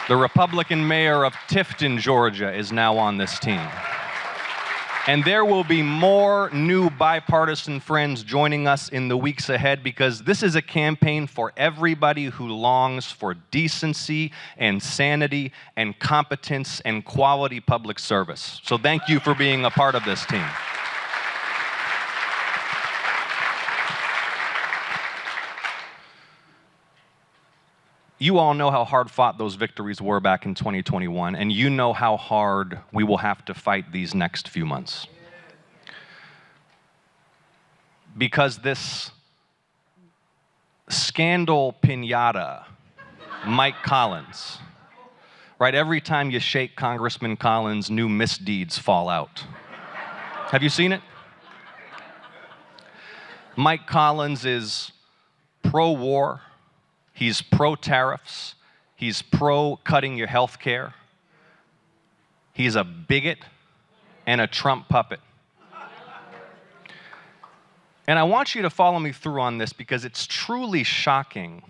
The Republican mayor of Tifton, Georgia, is now on this team. And there will be more new bipartisan friends joining us in the weeks ahead, because this is a campaign for everybody who longs for decency and sanity and competence and quality public service. So thank you for being a part of this team. You all know how hard fought those victories were back in 2021, and you know how hard we will have to fight these next few months. Because this scandal pinata, Mike Collins, right? Every time you shake Congressman Collins, new misdeeds fall out. Have you seen it? Mike Collins is pro-war. He's pro-tariffs. He's pro-cutting your health care. He's a bigot and a Trump puppet. And I want you to follow me through on this, because it's truly shocking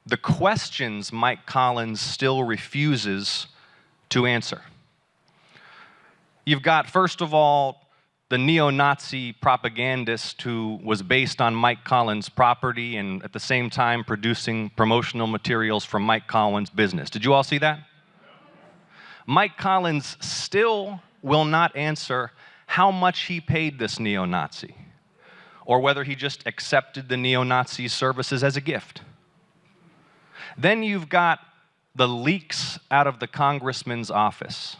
the questions Mike Collins still refuses to answer. You've got, first of all, the neo-Nazi propagandist who was based on Mike Collins' property and at the same time producing promotional materials for Mike Collins' business. Did you all see that? Mike Collins still will not answer how much he paid this neo-Nazi, or whether he just accepted the neo-Nazi's services as a gift. Then you've got the leaks out of the congressman's office,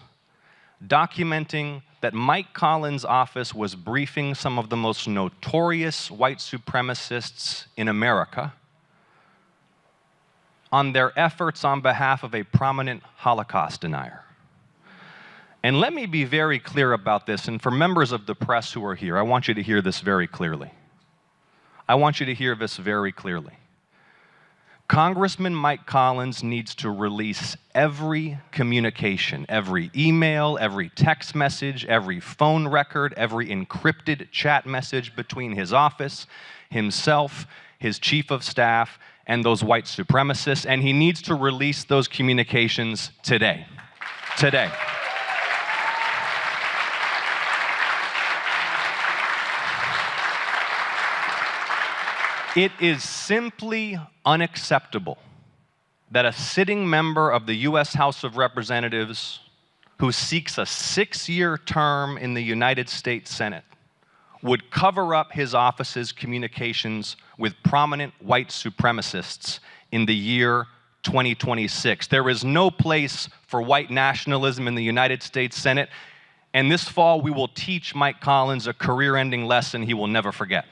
documenting that Mike Collins' office was briefing some of the most notorious white supremacists in America on their efforts on behalf of a prominent Holocaust denier. And let me be very clear about this, and for members of the press who are here, I want you to hear this very clearly. I want you to hear this very clearly. Congressman Mike Collins needs to release every communication, every email, every text message, every phone record, every encrypted chat message between his office, himself, his chief of staff, and those white supremacists, and he needs to release those communications today. Today. It is simply unacceptable that a sitting member of the U.S. House of Representatives who seeks a 6-year term in the United States Senate would cover up his office's communications with prominent white supremacists in the year 2026. There is no place for white nationalism in the United States Senate, and this fall we will teach Mike Collins a career-ending lesson he will never forget.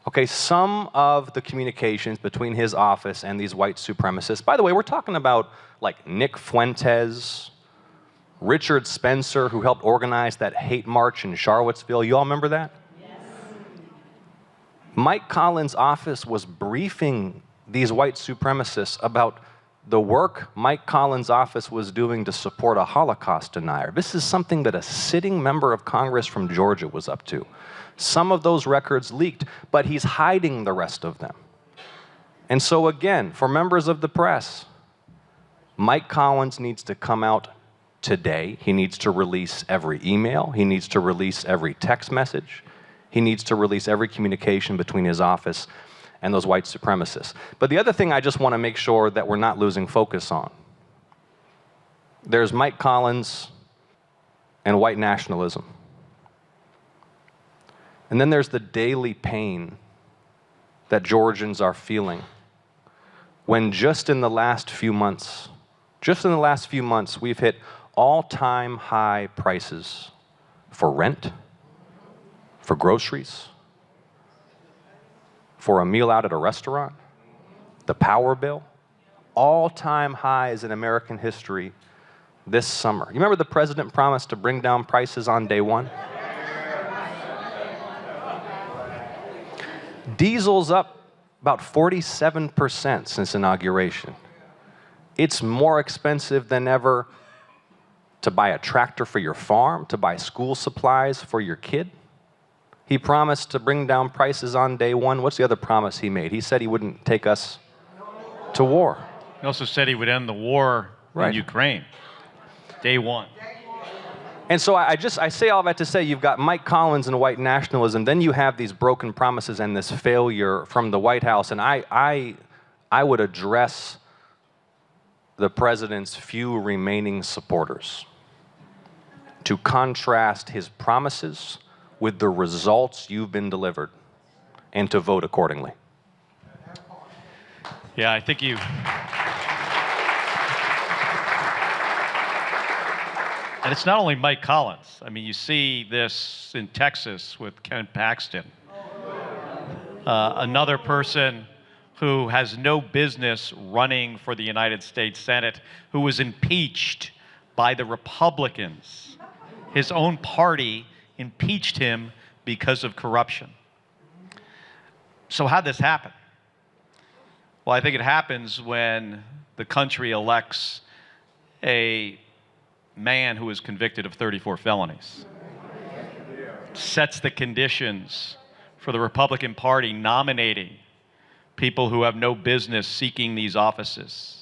Okay, some of the communications between his office and these white supremacists, by the way, we're talking about like Nick Fuentes, Richard Spencer, who helped organize that hate march in Charlottesville. You all remember that? Yes. Mike Collins' office was briefing these white supremacists about the work Mike Collins' office was doing to support a Holocaust denier. This is something that a sitting member of Congress from Georgia was up to. Some of those records leaked, but he's hiding the rest of them. And so again, for members of the press, Mike Collins needs to come out today. He needs to release every email. He needs to release every text message. He needs to release every communication between his office and those white supremacists. But the other thing I just want to make sure that we're not losing focus on, there's Mike Collins and white nationalism. And then there's the daily pain that Georgians are feeling when just in the last few months, we've hit all-time high prices for rent, for groceries, for a meal out at a restaurant, the power bill, all-time highs in American history this summer. You remember the president promised to bring down prices on day one? Diesel's up about 47% since inauguration. It's more expensive than ever to buy a tractor for your farm, to buy school supplies for your kid. He promised to bring down prices on day one. What's the other promise he made? He said he wouldn't take us to war. He also said he would end the war in Ukraine, day one. And so I say all that to say you've got Mike Collins and white nationalism, then you have these broken promises and this failure from the White House, and I would address the president's few remaining supporters to contrast his promises with the results you've been delivered and to vote accordingly. Yeah, I think you... And it's not only Mike Collins. I mean, you see this in Texas with Ken Paxton, another person who has no business running for the United States Senate, who was impeached by the Republicans. His own party impeached him because of corruption. So how'd this happen? Well, I think it happens when the country elects a man who is convicted of 34 felonies. Sets the conditions for the Republican Party nominating people who have no business seeking these offices.